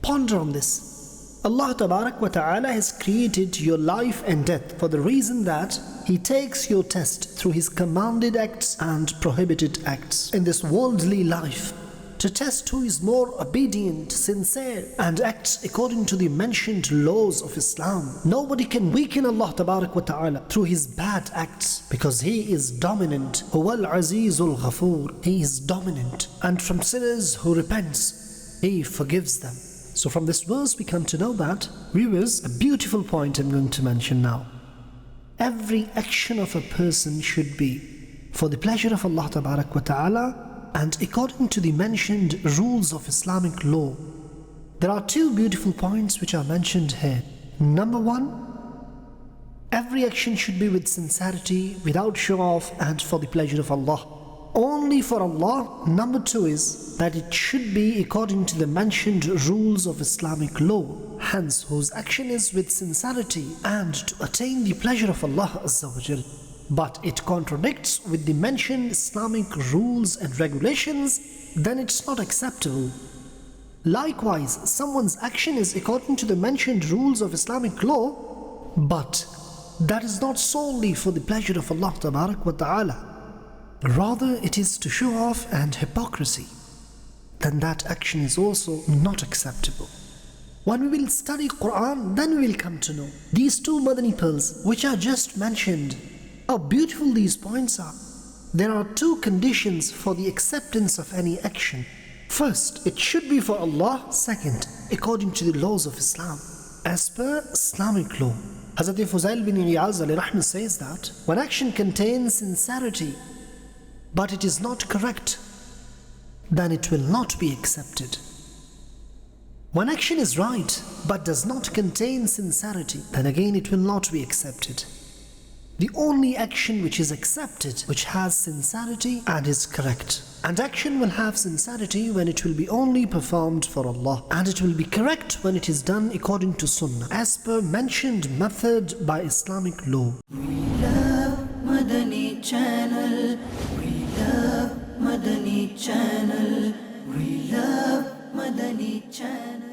Ponder on this. Allah Tabarak wa Ta'ala has created your life and death for the reason that He takes your test through His commanded acts and prohibited acts in this worldly life, to test who is more obedient, sincere, and acts according to the mentioned laws of Islam. Nobody can weaken Allah Tabarak wa Ta'ala through his bad acts, because He is dominant. Huwal Azizul Ghafoor. He is dominant, and from sinners who repents, He forgives them. So from this verse we come to know that, viewers, a beautiful point I'm going to mention now. Every action of a person should be for the pleasure of Allah Tabarak wa Ta'ala and according to the mentioned rules of Islamic law. There are two beautiful points which are mentioned here. Number one, every action should be with sincerity, without show-off, and for the pleasure of Allah. Only for Allah. Number two is that it should be according to the mentioned rules of Islamic law. Hence, whose action is with sincerity and to attain the pleasure of Allah Azza wa Jal. But it contradicts with the mentioned Islamic rules and regulations, then it's not acceptable. Likewise, someone's action is according to the mentioned rules of Islamic law, but that is not solely for the pleasure of Allah Tabarak wa Ta'ala. Rather, it is to show off and hypocrisy. Then that action is also not acceptable. When we will study Quran, then we will come to know these two Madani pearls which are just mentioned. How beautiful these points are. There are two conditions for the acceptance of any action. First, it should be for Allah. Second, according to the laws of Islam, as per Islamic law. Hazrat Fuzail bin Iyaz alayhi rahmah says that when action contains sincerity, but it is not correct, then it will not be accepted. When action is right, but does not contain sincerity, then again it will not be accepted. The only action which is accepted, which has sincerity and is correct. And action will have sincerity when it will be only performed for Allah. And it will be correct when it is done according to Sunnah, as per mentioned method by Islamic law. We love Madani Channel. We love Madani Channel. We love Madani Channel.